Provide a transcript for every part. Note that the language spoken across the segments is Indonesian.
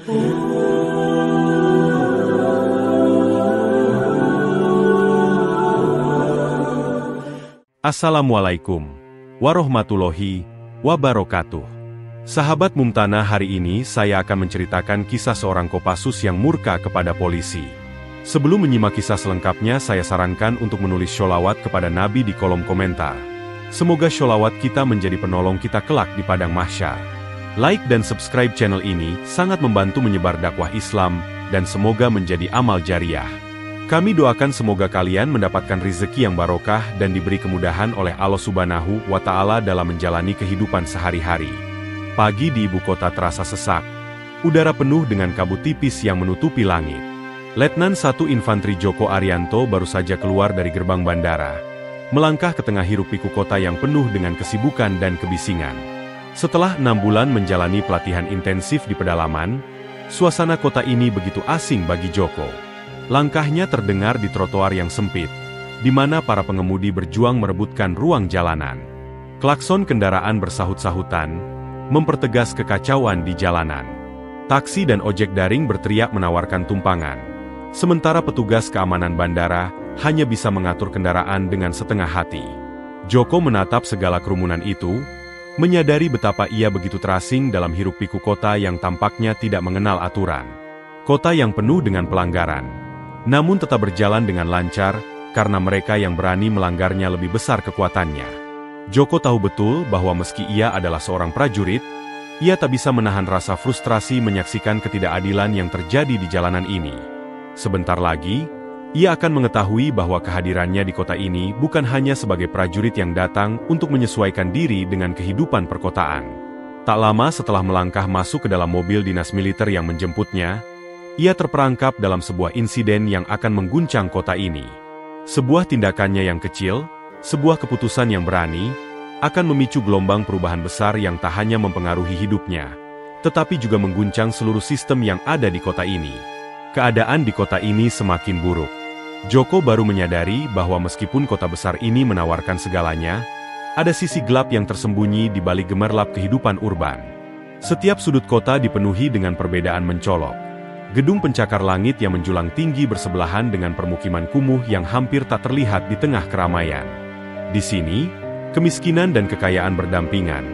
Assalamualaikum warahmatullahi wabarakatuh. Sahabat Mumtana, hari ini saya akan menceritakan kisah seorang Kopassus yang murka kepada polisi. Sebelum menyimak kisah selengkapnya, saya sarankan untuk menulis sholawat kepada Nabi di kolom komentar. Semoga sholawat kita menjadi penolong kita kelak di padang mahsyar. Like dan subscribe channel ini sangat membantu menyebar dakwah Islam dan semoga menjadi amal jariah. Kami doakan semoga kalian mendapatkan rezeki yang barokah dan diberi kemudahan oleh Allah Subhanahu wa Ta'ala dalam menjalani kehidupan sehari-hari. Pagi di ibu kota terasa sesak. Udara penuh dengan kabut tipis yang menutupi langit. Letnan 1 Infanteri Joko Arianto baru saja keluar dari gerbang bandara, melangkah ke tengah hiruk-pikuk kota yang penuh dengan kesibukan dan kebisingan. Setelah 6 bulan menjalani pelatihan intensif di pedalaman, suasana kota ini begitu asing bagi Joko. Langkahnya terdengar di trotoar yang sempit, di mana para pengemudi berjuang merebutkan ruang jalanan. Klakson kendaraan bersahut-sahutan, mempertegas kekacauan di jalanan. Taksi dan ojek daring berteriak menawarkan tumpangan. Sementara petugas keamanan bandara hanya bisa mengatur kendaraan dengan setengah hati. Joko menatap segala kerumunan itu, menyadari betapa ia begitu terasing dalam hiruk-pikuk kota yang tampaknya tidak mengenal aturan. Kota yang penuh dengan pelanggaran. Namun tetap berjalan dengan lancar, karena mereka yang berani melanggarnya lebih besar kekuatannya. Joko tahu betul bahwa meski ia adalah seorang prajurit, ia tak bisa menahan rasa frustrasi menyaksikan ketidakadilan yang terjadi di jalanan ini. Sebentar lagi, ia akan mengetahui bahwa kehadirannya di kota ini bukan hanya sebagai prajurit yang datang untuk menyesuaikan diri dengan kehidupan perkotaan. Tak lama setelah melangkah masuk ke dalam mobil dinas militer yang menjemputnya, ia terperangkap dalam sebuah insiden yang akan mengguncang kota ini. Sebuah tindakannya yang kecil, sebuah keputusan yang berani, akan memicu gelombang perubahan besar yang tak hanya mempengaruhi hidupnya, tetapi juga mengguncang seluruh sistem yang ada di kota ini. Keadaan di kota ini semakin buruk. Joko baru menyadari bahwa meskipun kota besar ini menawarkan segalanya, ada sisi gelap yang tersembunyi di balik gemerlap kehidupan urban. Setiap sudut kota dipenuhi dengan perbedaan mencolok. Gedung pencakar langit yang menjulang tinggi bersebelahan dengan permukiman kumuh yang hampir tak terlihat di tengah keramaian. Di sini, kemiskinan dan kekayaan berdampingan,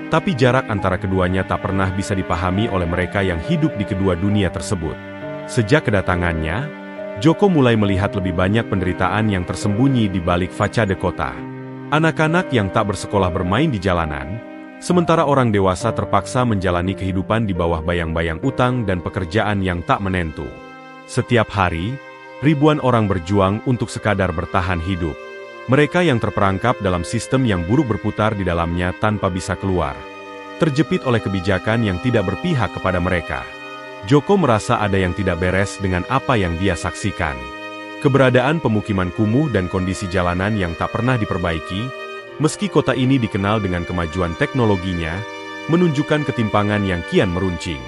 tapi jarak antara keduanya tak pernah bisa dipahami oleh mereka yang hidup di kedua dunia tersebut. Sejak kedatangannya, Joko mulai melihat lebih banyak penderitaan yang tersembunyi di balik fasade kota. Anak-anak yang tak bersekolah bermain di jalanan, sementara orang dewasa terpaksa menjalani kehidupan di bawah bayang-bayang utang dan pekerjaan yang tak menentu. Setiap hari, ribuan orang berjuang untuk sekadar bertahan hidup. Mereka yang terperangkap dalam sistem yang buruk berputar di dalamnya tanpa bisa keluar. Terjepit oleh kebijakan yang tidak berpihak kepada mereka. Joko merasa ada yang tidak beres dengan apa yang dia saksikan. Keberadaan pemukiman kumuh dan kondisi jalanan yang tak pernah diperbaiki, meski kota ini dikenal dengan kemajuan teknologinya, menunjukkan ketimpangan yang kian meruncing.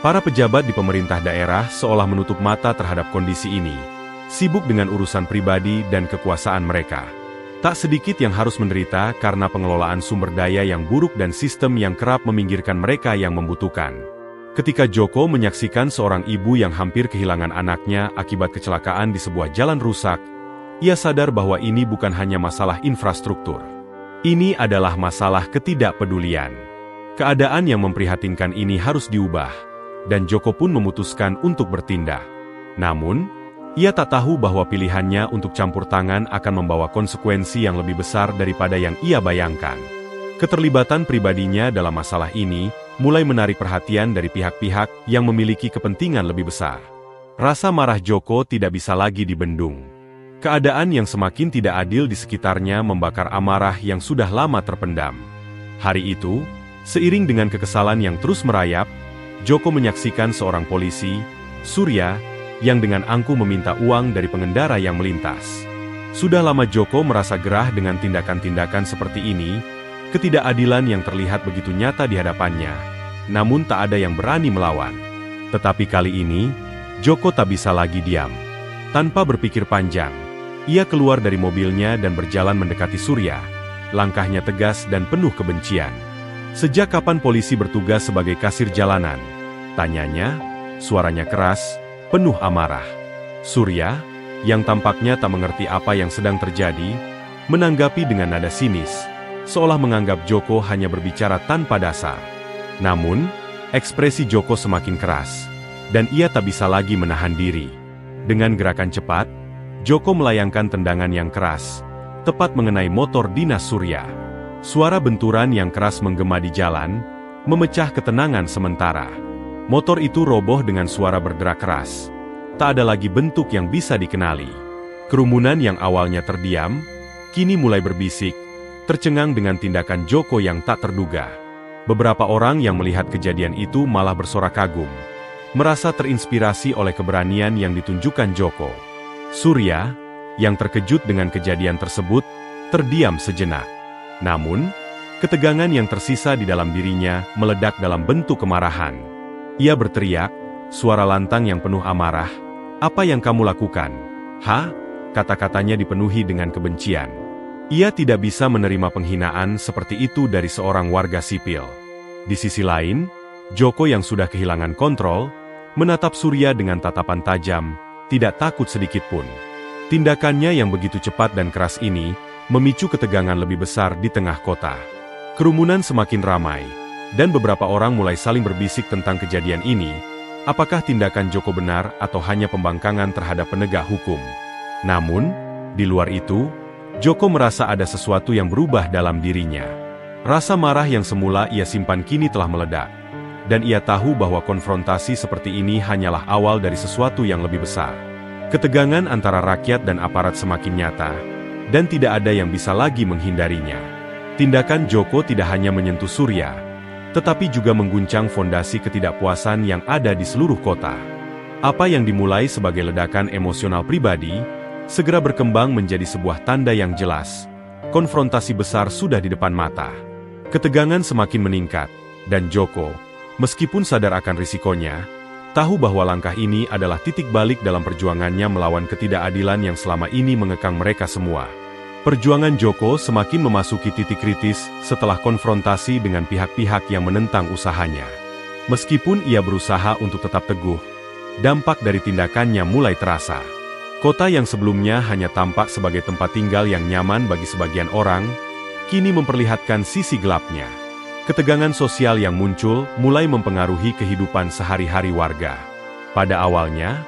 Para pejabat di pemerintah daerah seolah menutup mata terhadap kondisi ini, sibuk dengan urusan pribadi dan kekuasaan mereka. Tak sedikit yang harus menderita karena pengelolaan sumber daya yang buruk dan sistem yang kerap meminggirkan mereka yang membutuhkan. Ketika Joko menyaksikan seorang ibu yang hampir kehilangan anaknya akibat kecelakaan di sebuah jalan rusak, ia sadar bahwa ini bukan hanya masalah infrastruktur. Ini adalah masalah ketidakpedulian. Keadaan yang memprihatinkan ini harus diubah, dan Joko pun memutuskan untuk bertindak. Namun, ia tak tahu bahwa pilihannya untuk campur tangan akan membawa konsekuensi yang lebih besar daripada yang ia bayangkan. Keterlibatan pribadinya dalam masalah ini mulai menarik perhatian dari pihak-pihak yang memiliki kepentingan lebih besar. Rasa marah Joko tidak bisa lagi dibendung. Keadaan yang semakin tidak adil di sekitarnya membakar amarah yang sudah lama terpendam. Hari itu, seiring dengan kekesalan yang terus merayap, Joko menyaksikan seorang polisi, Surya, yang dengan angkuh meminta uang dari pengendara yang melintas. Sudah lama Joko merasa gerah dengan tindakan-tindakan seperti ini, ketidakadilan yang terlihat begitu nyata di hadapannya, namun tak ada yang berani melawan. Tetapi kali ini, Joko tak bisa lagi diam. Tanpa berpikir panjang, ia keluar dari mobilnya dan berjalan mendekati Surya. Langkahnya tegas dan penuh kebencian. Sejak kapan polisi bertugas sebagai kasir jalanan? Tanyanya, Suaranya keras, penuh amarah. Surya, yang tampaknya tak mengerti apa yang sedang terjadi, menanggapi dengan nada sinis, seolah menganggap Joko hanya berbicara tanpa dasar. Namun, ekspresi Joko semakin keras, dan ia tak bisa lagi menahan diri. Dengan gerakan cepat, Joko melayangkan tendangan yang keras, tepat mengenai motor dinas Surya. Suara benturan yang keras menggema di jalan, memecah ketenangan sementara. Motor itu roboh dengan suara berderak keras. Tak ada lagi bentuk yang bisa dikenali. Kerumunan yang awalnya terdiam, kini mulai berbisik, tercengang dengan tindakan Joko yang tak terduga. Beberapa orang yang melihat kejadian itu malah bersorak kagum, merasa terinspirasi oleh keberanian yang ditunjukkan Joko. Surya, yang terkejut dengan kejadian tersebut, terdiam sejenak. Namun, ketegangan yang tersisa di dalam dirinya meledak dalam bentuk kemarahan. Ia berteriak, suara lantang yang penuh amarah, "Apa yang kamu lakukan? Hah?" Kata-katanya dipenuhi dengan kebencian. Ia tidak bisa menerima penghinaan seperti itu dari seorang warga sipil. Di sisi lain, Joko yang sudah kehilangan kontrol, menatap Surya dengan tatapan tajam, tidak takut sedikitpun. Tindakannya yang begitu cepat dan keras ini, memicu ketegangan lebih besar di tengah kota. Kerumunan semakin ramai, dan beberapa orang mulai saling berbisik tentang kejadian ini, apakah tindakan Joko benar atau hanya pembangkangan terhadap penegak hukum. Namun, di luar itu, Joko merasa ada sesuatu yang berubah dalam dirinya. Rasa marah yang semula ia simpan kini telah meledak, dan ia tahu bahwa konfrontasi seperti ini hanyalah awal dari sesuatu yang lebih besar. Ketegangan antara rakyat dan aparat semakin nyata, dan tidak ada yang bisa lagi menghindarinya. Tindakan Joko tidak hanya menyentuh Surya, tetapi juga mengguncang fondasi ketidakpuasan yang ada di seluruh kota. Apa yang dimulai sebagai ledakan emosional pribadi, segera berkembang menjadi sebuah tanda yang jelas. Konfrontasi besar sudah di depan mata. Ketegangan semakin meningkat, dan Joko, meskipun sadar akan risikonya, tahu bahwa langkah ini adalah titik balik dalam perjuangannya melawan ketidakadilan yang selama ini mengekang mereka semua. Perjuangan Joko semakin memasuki titik kritis setelah konfrontasi dengan pihak-pihak yang menentang usahanya. Meskipun ia berusaha untuk tetap teguh, dampak dari tindakannya mulai terasa. Kota yang sebelumnya hanya tampak sebagai tempat tinggal yang nyaman bagi sebagian orang, kini memperlihatkan sisi gelapnya. Ketegangan sosial yang muncul mulai mempengaruhi kehidupan sehari-hari warga. Pada awalnya,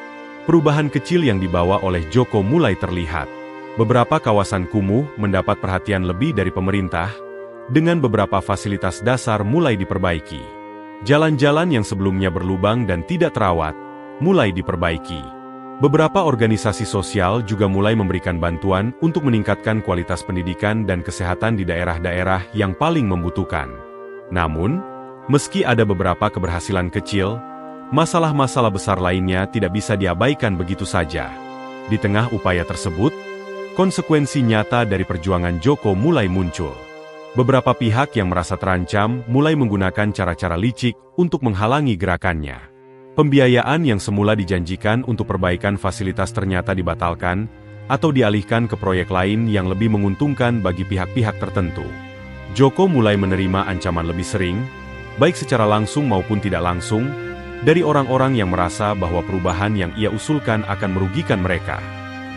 perubahan kecil yang dibawa oleh Joko mulai terlihat. Beberapa kawasan kumuh mendapat perhatian lebih dari pemerintah, dengan beberapa fasilitas dasar mulai diperbaiki. Jalan-jalan yang sebelumnya berlubang dan tidak terawat, mulai diperbaiki. Beberapa organisasi sosial juga mulai memberikan bantuan untuk meningkatkan kualitas pendidikan dan kesehatan di daerah-daerah yang paling membutuhkan. Namun, meski ada beberapa keberhasilan kecil, masalah-masalah besar lainnya tidak bisa diabaikan begitu saja. Di tengah upaya tersebut, konsekuensi nyata dari perjuangan Joko mulai muncul. Beberapa pihak yang merasa terancam mulai menggunakan cara-cara licik untuk menghalangi gerakannya. Pembiayaan yang semula dijanjikan untuk perbaikan fasilitas ternyata dibatalkan, atau dialihkan ke proyek lain yang lebih menguntungkan bagi pihak-pihak tertentu. Joko mulai menerima ancaman lebih sering, baik secara langsung maupun tidak langsung, dari orang-orang yang merasa bahwa perubahan yang ia usulkan akan merugikan mereka.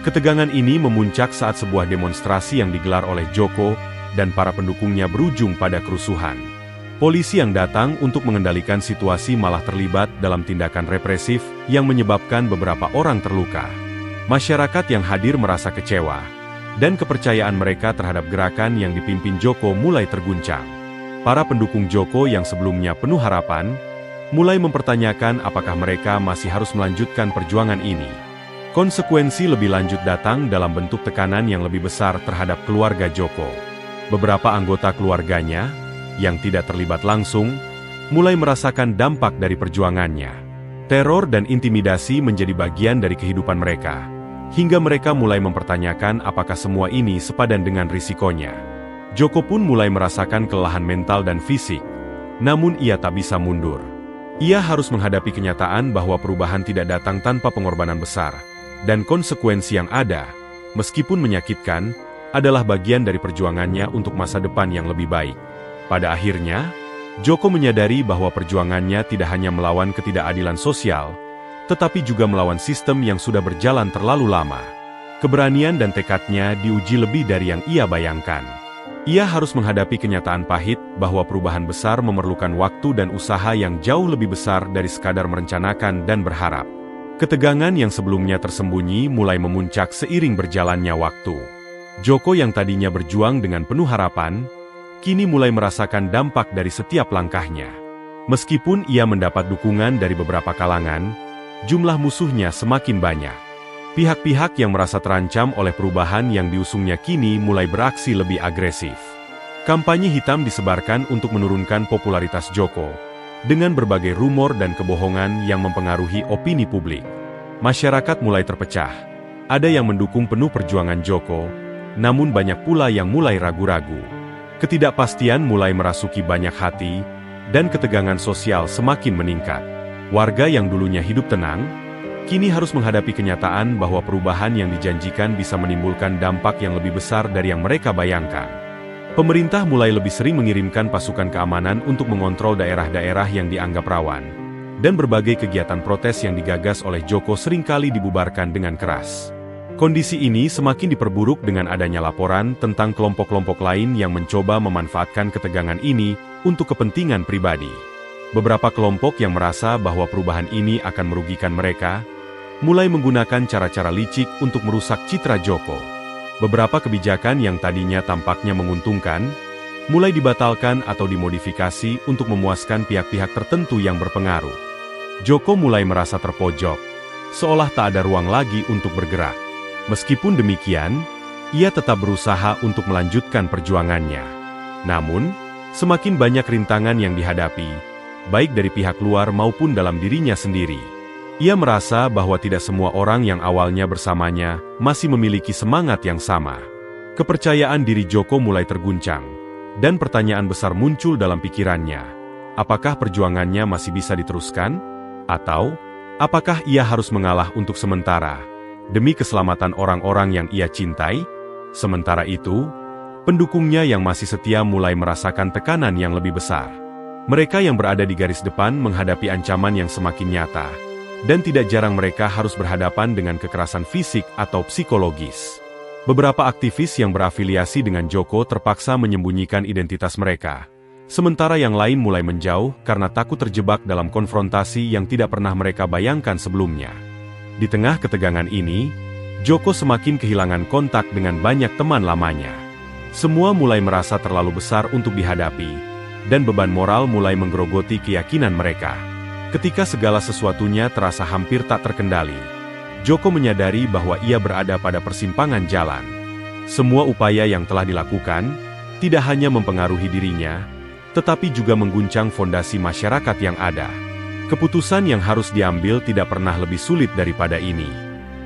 Ketegangan ini memuncak saat sebuah demonstrasi yang digelar oleh Joko dan para pendukungnya berujung pada kerusuhan. Polisi yang datang untuk mengendalikan situasi malah terlibat dalam tindakan represif yang menyebabkan beberapa orang terluka. Masyarakat yang hadir merasa kecewa, dan kepercayaan mereka terhadap gerakan yang dipimpin Joko mulai terguncang. Para pendukung Joko yang sebelumnya penuh harapan, mulai mempertanyakan apakah mereka masih harus melanjutkan perjuangan ini. Konsekuensi lebih lanjut datang dalam bentuk tekanan yang lebih besar terhadap keluarga Joko. Beberapa anggota keluarganya, yang tidak terlibat langsung, mulai merasakan dampak dari perjuangannya. Teror dan intimidasi menjadi bagian dari kehidupan mereka, hingga mereka mulai mempertanyakan apakah semua ini sepadan dengan risikonya. Joko pun mulai merasakan kelelahan mental dan fisik, namun ia tak bisa mundur. Ia harus menghadapi kenyataan bahwa perubahan tidak datang tanpa pengorbanan besar, dan konsekuensi yang ada, meskipun menyakitkan, adalah bagian dari perjuangannya untuk masa depan yang lebih baik. Pada akhirnya, Joko menyadari bahwa perjuangannya tidak hanya melawan ketidakadilan sosial, tetapi juga melawan sistem yang sudah berjalan terlalu lama. Keberanian dan tekadnya diuji lebih dari yang ia bayangkan. Ia harus menghadapi kenyataan pahit bahwa perubahan besar memerlukan waktu dan usaha yang jauh lebih besar dari sekadar merencanakan dan berharap. Ketegangan yang sebelumnya tersembunyi mulai memuncak seiring berjalannya waktu. Joko yang tadinya berjuang dengan penuh harapan, kini mulai merasakan dampak dari setiap langkahnya. Meskipun ia mendapat dukungan dari beberapa kalangan, jumlah musuhnya semakin banyak. Pihak-pihak yang merasa terancam oleh perubahan yang diusungnya kini mulai beraksi lebih agresif. Kampanye hitam disebarkan untuk menurunkan popularitas Joko, dengan berbagai rumor dan kebohongan yang mempengaruhi opini publik. Masyarakat mulai terpecah. Ada yang mendukung penuh perjuangan Joko, namun banyak pula yang mulai ragu-ragu. Ketidakpastian mulai merasuki banyak hati, dan ketegangan sosial semakin meningkat. Warga yang dulunya hidup tenang, kini harus menghadapi kenyataan bahwa perubahan yang dijanjikan bisa menimbulkan dampak yang lebih besar dari yang mereka bayangkan. Pemerintah mulai lebih sering mengirimkan pasukan keamanan untuk mengontrol daerah-daerah yang dianggap rawan, dan berbagai kegiatan protes yang digagas oleh Joko seringkali dibubarkan dengan keras. Kondisi ini semakin diperburuk dengan adanya laporan tentang kelompok-kelompok lain yang mencoba memanfaatkan ketegangan ini untuk kepentingan pribadi. Beberapa kelompok yang merasa bahwa perubahan ini akan merugikan mereka, mulai menggunakan cara-cara licik untuk merusak citra Joko. Beberapa kebijakan yang tadinya tampaknya menguntungkan, mulai dibatalkan atau dimodifikasi untuk memuaskan pihak-pihak tertentu yang berpengaruh. Joko mulai merasa terpojok, seolah tak ada ruang lagi untuk bergerak. Meskipun demikian, ia tetap berusaha untuk melanjutkan perjuangannya. Namun, semakin banyak rintangan yang dihadapi, baik dari pihak luar maupun dalam dirinya sendiri. Ia merasa bahwa tidak semua orang yang awalnya bersamanya masih memiliki semangat yang sama. Kepercayaan diri Joko mulai terguncang, dan pertanyaan besar muncul dalam pikirannya. Apakah perjuangannya masih bisa diteruskan? Atau, apakah ia harus mengalah untuk sementara, demi keselamatan orang-orang yang ia cintai? Sementara itu, pendukungnya yang masih setia mulai merasakan tekanan yang lebih besar. Mereka yang berada di garis depan menghadapi ancaman yang semakin nyata, dan tidak jarang mereka harus berhadapan dengan kekerasan fisik atau psikologis. Beberapa aktivis yang berafiliasi dengan Joko terpaksa menyembunyikan identitas mereka, sementara yang lain mulai menjauh karena takut terjebak dalam konfrontasi yang tidak pernah mereka bayangkan sebelumnya. Di tengah ketegangan ini, Joko semakin kehilangan kontak dengan banyak teman lamanya. Semua mulai merasa terlalu besar untuk dihadapi, dan beban moral mulai menggerogoti keyakinan mereka. Ketika segala sesuatunya terasa hampir tak terkendali, Joko menyadari bahwa ia berada pada persimpangan jalan. Semua upaya yang telah dilakukan, tidak hanya mempengaruhi dirinya, tetapi juga mengguncang fondasi masyarakat yang ada. Keputusan yang harus diambil tidak pernah lebih sulit daripada ini.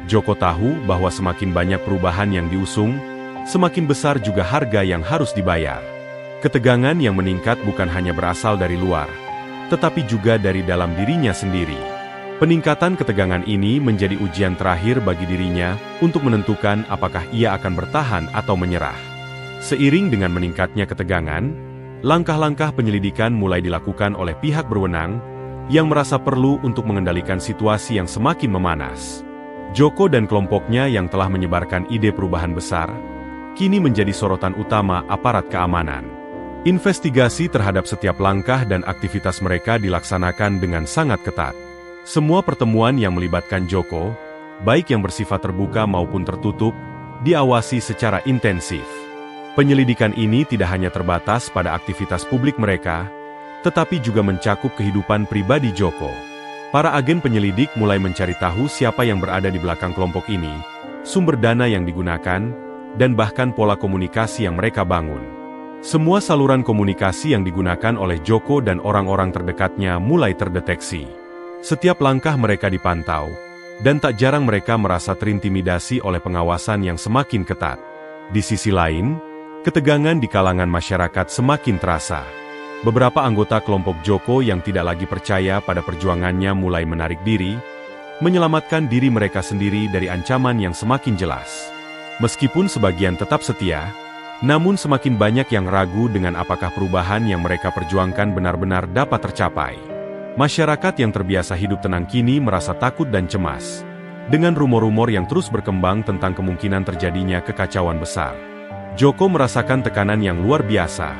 Joko tahu bahwa semakin banyak perubahan yang diusung, semakin besar juga harga yang harus dibayar. Ketegangan yang meningkat bukan hanya berasal dari luar, tetapi juga dari dalam dirinya sendiri. Peningkatan ketegangan ini menjadi ujian terakhir bagi dirinya untuk menentukan apakah ia akan bertahan atau menyerah. Seiring dengan meningkatnya ketegangan, langkah-langkah penyelidikan mulai dilakukan oleh pihak berwenang yang merasa perlu untuk mengendalikan situasi yang semakin memanas. Joko dan kelompoknya yang telah menyebarkan ide perubahan besar, kini menjadi sorotan utama aparat keamanan. Investigasi terhadap setiap langkah dan aktivitas mereka dilaksanakan dengan sangat ketat. Semua pertemuan yang melibatkan Joko, baik yang bersifat terbuka maupun tertutup, diawasi secara intensif. Penyelidikan ini tidak hanya terbatas pada aktivitas publik mereka, tetapi juga mencakup kehidupan pribadi Joko. Para agen penyelidik mulai mencari tahu siapa yang berada di belakang kelompok ini, sumber dana yang digunakan, dan bahkan pola komunikasi yang mereka bangun. Semua saluran komunikasi yang digunakan oleh Joko dan orang-orang terdekatnya mulai terdeteksi. Setiap langkah mereka dipantau, dan tak jarang mereka merasa terintimidasi oleh pengawasan yang semakin ketat. Di sisi lain, ketegangan di kalangan masyarakat semakin terasa. Beberapa anggota kelompok Joko yang tidak lagi percaya pada perjuangannya mulai menarik diri, menyelamatkan diri mereka sendiri dari ancaman yang semakin jelas. Meskipun sebagian tetap setia, Namun semakin banyak yang ragu dengan apakah perubahan yang mereka perjuangkan benar-benar dapat tercapai. Masyarakat yang terbiasa hidup tenang kini merasa takut dan cemas. Dengan rumor-rumor yang terus berkembang tentang kemungkinan terjadinya kekacauan besar. Joko merasakan tekanan yang luar biasa,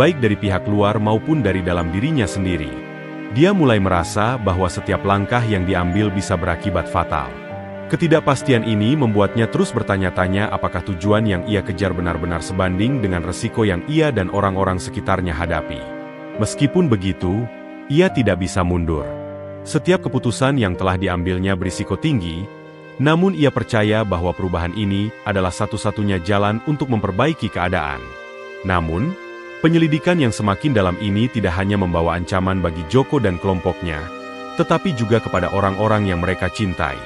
baik dari pihak luar maupun dari dalam dirinya sendiri. Dia mulai merasa bahwa setiap langkah yang diambil bisa berakibat fatal. Ketidakpastian ini membuatnya terus bertanya-tanya apakah tujuan yang ia kejar benar-benar sebanding dengan resiko yang ia dan orang-orang sekitarnya hadapi. Meskipun begitu, ia tidak bisa mundur. Setiap keputusan yang telah diambilnya berisiko tinggi, namun ia percaya bahwa perubahan ini adalah satu-satunya jalan untuk memperbaiki keadaan. Namun, penyelidikan yang semakin dalam ini tidak hanya membawa ancaman bagi Joko dan kelompoknya, tetapi juga kepada orang-orang yang mereka cintai.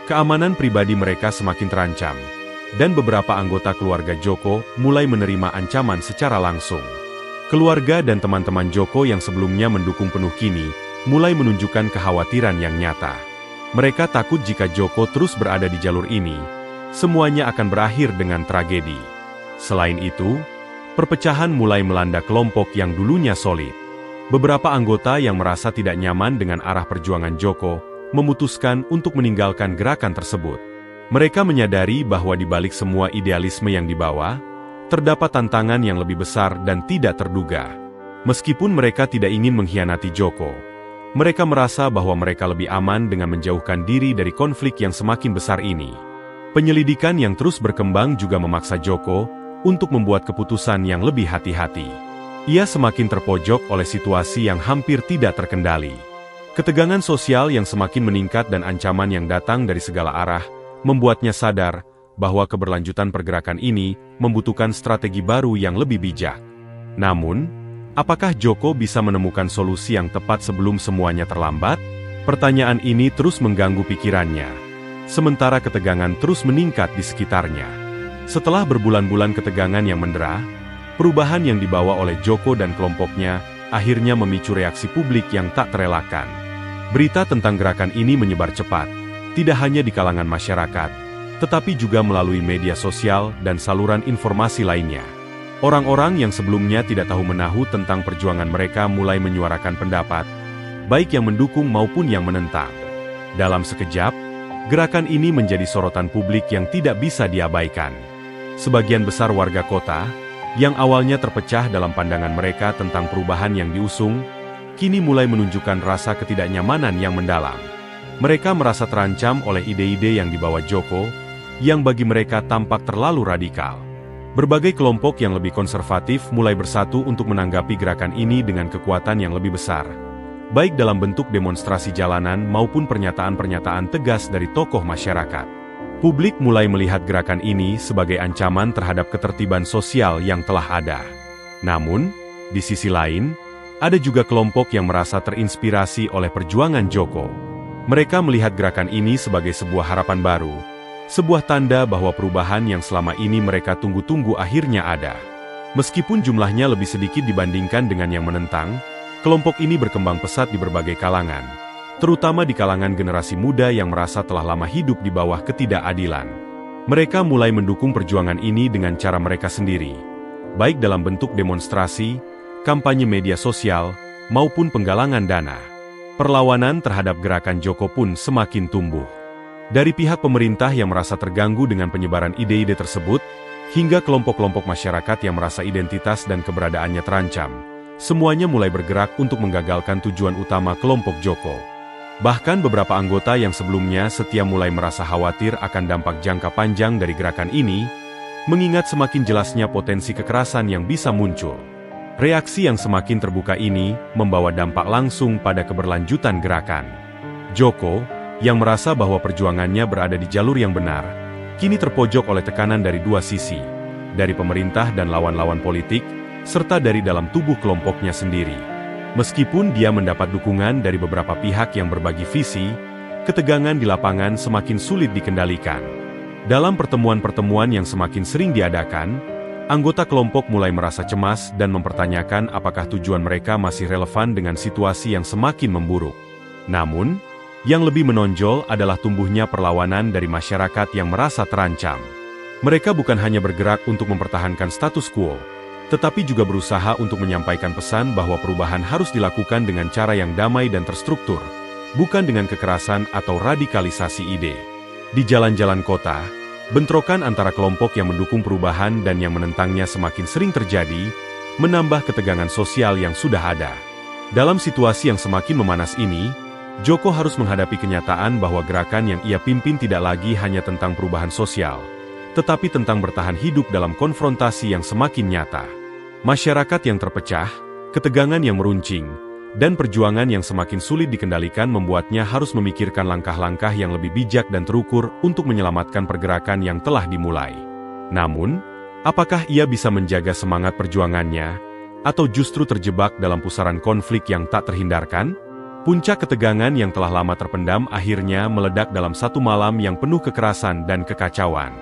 Keamanan pribadi mereka semakin terancam, dan beberapa anggota keluarga Joko mulai menerima ancaman secara langsung. Keluarga dan teman-teman Joko yang sebelumnya mendukung penuh kini, mulai menunjukkan kekhawatiran yang nyata. Mereka takut jika Joko terus berada di jalur ini, semuanya akan berakhir dengan tragedi. Selain itu, perpecahan mulai melanda kelompok yang dulunya solid. Beberapa anggota yang merasa tidak nyaman dengan arah perjuangan Joko, memutuskan untuk meninggalkan gerakan tersebut. Mereka menyadari bahwa di balik semua idealisme yang dibawa, terdapat tantangan yang lebih besar dan tidak terduga. Meskipun mereka tidak ingin mengkhianati Joko, mereka merasa bahwa mereka lebih aman dengan menjauhkan diri dari konflik yang semakin besar ini. Penyelidikan yang terus berkembang juga memaksa Joko untuk membuat keputusan yang lebih hati-hati. Ia semakin terpojok oleh situasi yang hampir tidak terkendali. Ketegangan sosial yang semakin meningkat dan ancaman yang datang dari segala arah, membuatnya sadar bahwa keberlanjutan pergerakan ini membutuhkan strategi baru yang lebih bijak. Namun, apakah Joko bisa menemukan solusi yang tepat sebelum semuanya terlambat? Pertanyaan ini terus mengganggu pikirannya. Sementara ketegangan terus meningkat di sekitarnya. Setelah berbulan-bulan ketegangan yang mendera, perubahan yang dibawa oleh Joko dan kelompoknya akhirnya memicu reaksi publik yang tak terelakkan. Berita tentang gerakan ini menyebar cepat, tidak hanya di kalangan masyarakat, tetapi juga melalui media sosial dan saluran informasi lainnya. Orang-orang yang sebelumnya tidak tahu menahu tentang perjuangan mereka mulai menyuarakan pendapat, baik yang mendukung maupun yang menentang. Dalam sekejap, gerakan ini menjadi sorotan publik yang tidak bisa diabaikan. Sebagian besar warga kota, yang awalnya terpecah dalam pandangan mereka tentang perubahan yang diusung, kini mulai menunjukkan rasa ketidaknyamanan yang mendalam. Mereka merasa terancam oleh ide-ide yang dibawa Joko, yang bagi mereka tampak terlalu radikal. Berbagai kelompok yang lebih konservatif mulai bersatu untuk menanggapi gerakan ini dengan kekuatan yang lebih besar, baik dalam bentuk demonstrasi jalanan maupun pernyataan-pernyataan tegas dari tokoh masyarakat. Publik mulai melihat gerakan ini sebagai ancaman terhadap ketertiban sosial yang telah ada. Namun, di sisi lain, ada juga kelompok yang merasa terinspirasi oleh perjuangan Joko. Mereka melihat gerakan ini sebagai sebuah harapan baru, sebuah tanda bahwa perubahan yang selama ini mereka tunggu-tunggu akhirnya ada. Meskipun jumlahnya lebih sedikit dibandingkan dengan yang menentang, kelompok ini berkembang pesat di berbagai kalangan, terutama di kalangan generasi muda yang merasa telah lama hidup di bawah ketidakadilan. Mereka mulai mendukung perjuangan ini dengan cara mereka sendiri, baik dalam bentuk demonstrasi, kampanye media sosial, maupun penggalangan dana. Perlawanan terhadap gerakan Joko pun semakin tumbuh. Dari pihak pemerintah yang merasa terganggu dengan penyebaran ide-ide tersebut, hingga kelompok-kelompok masyarakat yang merasa identitas dan keberadaannya terancam, semuanya mulai bergerak untuk menggagalkan tujuan utama kelompok Joko. Bahkan beberapa anggota yang sebelumnya setia mulai merasa khawatir akan dampak jangka panjang dari gerakan ini, mengingat semakin jelasnya potensi kekerasan yang bisa muncul. Reaksi yang semakin terbuka ini membawa dampak langsung pada keberlanjutan gerakan. Joko, yang merasa bahwa perjuangannya berada di jalur yang benar, kini terpojok oleh tekanan dari dua sisi, dari pemerintah dan lawan-lawan politik, serta dari dalam tubuh kelompoknya sendiri. Meskipun dia mendapat dukungan dari beberapa pihak yang berbagi visi, ketegangan di lapangan semakin sulit dikendalikan. Dalam pertemuan-pertemuan yang semakin sering diadakan, anggota kelompok mulai merasa cemas dan mempertanyakan apakah tujuan mereka masih relevan dengan situasi yang semakin memburuk. Namun, yang lebih menonjol adalah tumbuhnya perlawanan dari masyarakat yang merasa terancam. Mereka bukan hanya bergerak untuk mempertahankan status quo, tetapi juga berusaha untuk menyampaikan pesan bahwa perubahan harus dilakukan dengan cara yang damai dan terstruktur, bukan dengan kekerasan atau radikalisasi ide. Di jalan-jalan kota, bentrokan antara kelompok yang mendukung perubahan dan yang menentangnya semakin sering terjadi, menambah ketegangan sosial yang sudah ada. Dalam situasi yang semakin memanas ini, Joko harus menghadapi kenyataan bahwa gerakan yang ia pimpin tidak lagi hanya tentang perubahan sosial, tetapi tentang bertahan hidup dalam konfrontasi yang semakin nyata. Masyarakat yang terpecah, ketegangan yang meruncing, dan perjuangan yang semakin sulit dikendalikan membuatnya harus memikirkan langkah-langkah yang lebih bijak dan terukur untuk menyelamatkan pergerakan yang telah dimulai. Namun, apakah ia bisa menjaga semangat perjuangannya, atau justru terjebak dalam pusaran konflik yang tak terhindarkan? Puncak ketegangan yang telah lama terpendam akhirnya meledak dalam satu malam yang penuh kekerasan dan kekacauan.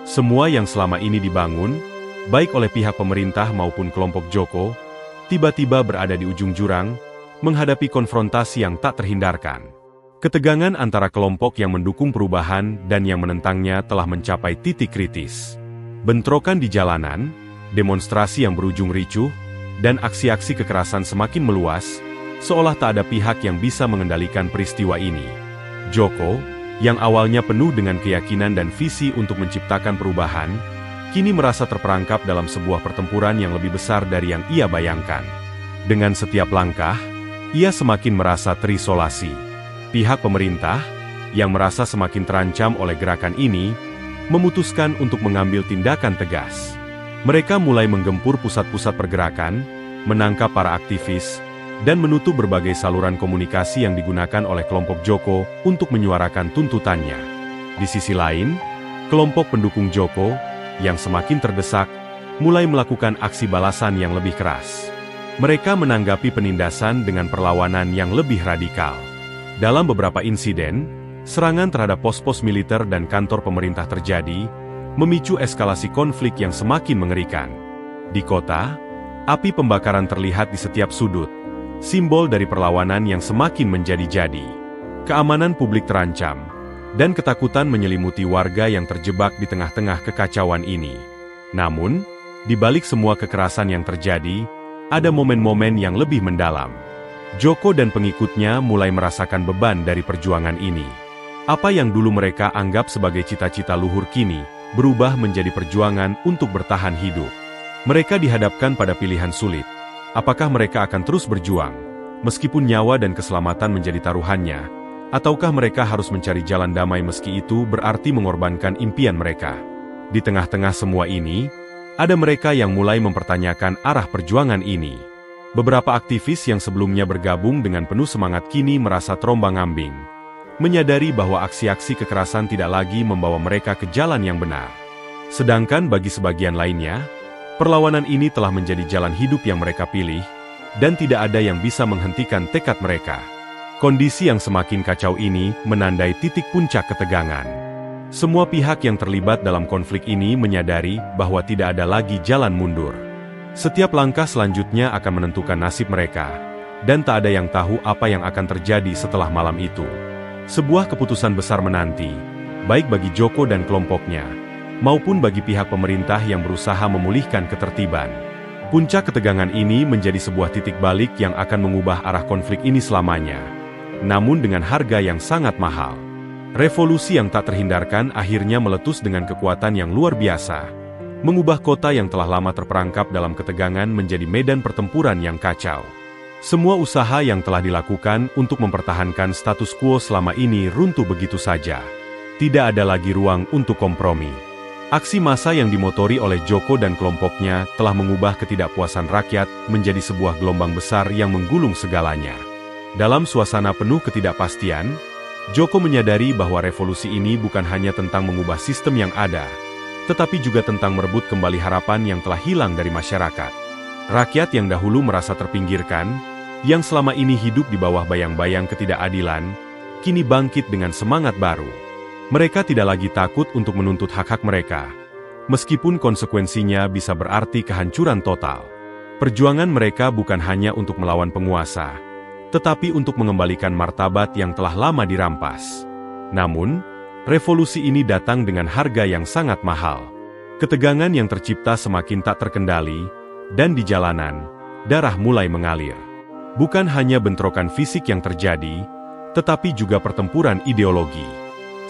Semua yang selama ini dibangun, baik oleh pihak pemerintah maupun kelompok Joko, tiba-tiba berada di ujung jurang, menghadapi konfrontasi yang tak terhindarkan. Ketegangan antara kelompok yang mendukung perubahan dan yang menentangnya telah mencapai titik kritis. Bentrokan di jalanan, demonstrasi yang berujung ricuh, dan aksi-aksi kekerasan semakin meluas, seolah tak ada pihak yang bisa mengendalikan peristiwa ini. Joko, yang awalnya penuh dengan keyakinan dan visi untuk menciptakan perubahan, kini merasa terperangkap dalam sebuah pertempuran yang lebih besar dari yang ia bayangkan. Dengan setiap langkah, ia semakin merasa terisolasi. Pihak pemerintah, yang merasa semakin terancam oleh gerakan ini, memutuskan untuk mengambil tindakan tegas. Mereka mulai menggempur pusat-pusat pergerakan, menangkap para aktivis, dan menutup berbagai saluran komunikasi yang digunakan oleh kelompok Joko untuk menyuarakan tuntutannya. Di sisi lain, kelompok pendukung Joko, yang semakin terdesak, mulai melakukan aksi balasan yang lebih keras. Mereka menanggapi penindasan dengan perlawanan yang lebih radikal. Dalam beberapa insiden, serangan terhadap pos-pos militer dan kantor pemerintah terjadi, memicu eskalasi konflik yang semakin mengerikan. Di kota, api pembakaran terlihat di setiap sudut, simbol dari perlawanan yang semakin menjadi-jadi. Keamanan publik terancam, dan ketakutan menyelimuti warga yang terjebak di tengah-tengah kekacauan ini. Namun, di balik semua kekerasan yang terjadi, ada momen-momen yang lebih mendalam. Joko dan pengikutnya mulai merasakan beban dari perjuangan ini. Apa yang dulu mereka anggap sebagai cita-cita luhur kini, berubah menjadi perjuangan untuk bertahan hidup. Mereka dihadapkan pada pilihan sulit. Apakah mereka akan terus berjuang, meskipun nyawa dan keselamatan menjadi taruhannya, ataukah mereka harus mencari jalan damai meski itu berarti mengorbankan impian mereka? Di tengah-tengah semua ini, ada mereka yang mulai mempertanyakan arah perjuangan ini. Beberapa aktivis yang sebelumnya bergabung dengan penuh semangat kini merasa terombang-ambing, menyadari bahwa aksi-aksi kekerasan tidak lagi membawa mereka ke jalan yang benar. Sedangkan bagi sebagian lainnya, perlawanan ini telah menjadi jalan hidup yang mereka pilih, dan tidak ada yang bisa menghentikan tekad mereka. Kondisi yang semakin kacau ini menandai titik puncak ketegangan. Semua pihak yang terlibat dalam konflik ini menyadari bahwa tidak ada lagi jalan mundur. Setiap langkah selanjutnya akan menentukan nasib mereka, dan tak ada yang tahu apa yang akan terjadi setelah malam itu. Sebuah keputusan besar menanti, baik bagi Joko dan kelompoknya, maupun bagi pihak pemerintah yang berusaha memulihkan ketertiban. Puncak ketegangan ini menjadi sebuah titik balik yang akan mengubah arah konflik ini selamanya. Namun dengan harga yang sangat mahal. Revolusi yang tak terhindarkan akhirnya meletus dengan kekuatan yang luar biasa, mengubah kota yang telah lama terperangkap dalam ketegangan menjadi medan pertempuran yang kacau. Semua usaha yang telah dilakukan untuk mempertahankan status quo selama ini runtuh begitu saja. Tidak ada lagi ruang untuk kompromi. Aksi massa yang dimotori oleh Joko dan kelompoknya telah mengubah ketidakpuasan rakyat menjadi sebuah gelombang besar yang menggulung segalanya. Dalam suasana penuh ketidakpastian, Joko menyadari bahwa revolusi ini bukan hanya tentang mengubah sistem yang ada, tetapi juga tentang merebut kembali harapan yang telah hilang dari masyarakat. Rakyat yang dahulu merasa terpinggirkan, yang selama ini hidup di bawah bayang-bayang ketidakadilan, kini bangkit dengan semangat baru. Mereka tidak lagi takut untuk menuntut hak-hak mereka, meskipun konsekuensinya bisa berarti kehancuran total. Perjuangan mereka bukan hanya untuk melawan penguasa, tetapi untuk mengembalikan martabat yang telah lama dirampas. Namun, revolusi ini datang dengan harga yang sangat mahal. Ketegangan yang tercipta semakin tak terkendali, dan di jalanan, darah mulai mengalir. Bukan hanya bentrokan fisik yang terjadi, tetapi juga pertempuran ideologi.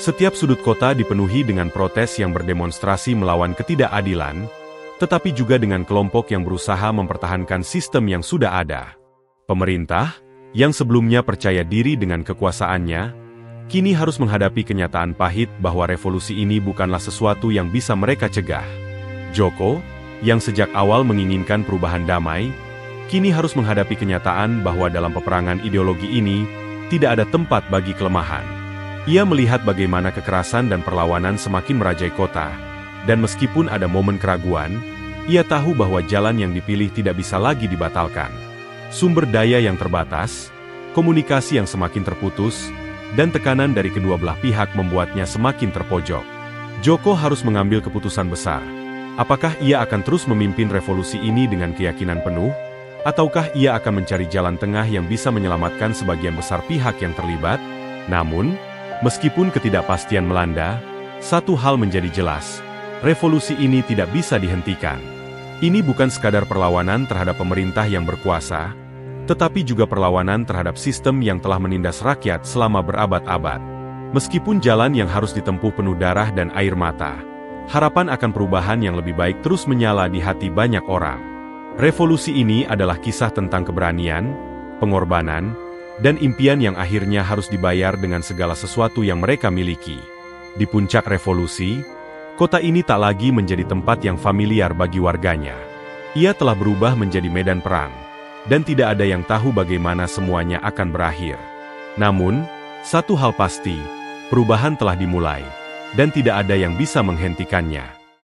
Setiap sudut kota dipenuhi dengan protes yang berdemonstrasi melawan ketidakadilan, tetapi juga dengan kelompok yang berusaha mempertahankan sistem yang sudah ada. Pemerintah, yang sebelumnya percaya diri dengan kekuasaannya, kini harus menghadapi kenyataan pahit bahwa revolusi ini bukanlah sesuatu yang bisa mereka cegah. Joko, yang sejak awal menginginkan perubahan damai, kini harus menghadapi kenyataan bahwa dalam peperangan ideologi ini, tidak ada tempat bagi kelemahan. Ia melihat bagaimana kekerasan dan perlawanan semakin merajai kota, dan meskipun ada momen keraguan, ia tahu bahwa jalan yang dipilih tidak bisa lagi dibatalkan. Sumber daya yang terbatas, komunikasi yang semakin terputus, dan tekanan dari kedua belah pihak membuatnya semakin terpojok. Joko harus mengambil keputusan besar. Apakah ia akan terus memimpin revolusi ini dengan keyakinan penuh? Ataukah ia akan mencari jalan tengah yang bisa menyelamatkan sebagian besar pihak yang terlibat? Namun, meskipun ketidakpastian melanda, satu hal menjadi jelas. Revolusi ini tidak bisa dihentikan. Ini bukan sekadar perlawanan terhadap pemerintah yang berkuasa, tetapi juga perlawanan terhadap sistem yang telah menindas rakyat selama berabad-abad. Meskipun jalan yang harus ditempuh penuh darah dan air mata, harapan akan perubahan yang lebih baik terus menyala di hati banyak orang. Revolusi ini adalah kisah tentang keberanian, pengorbanan, dan impian yang akhirnya harus dibayar dengan segala sesuatu yang mereka miliki. Di puncak revolusi, kota ini tak lagi menjadi tempat yang familiar bagi warganya. Ia telah berubah menjadi medan perang, dan tidak ada yang tahu bagaimana semuanya akan berakhir. Namun, satu hal pasti, perubahan telah dimulai, dan tidak ada yang bisa menghentikannya.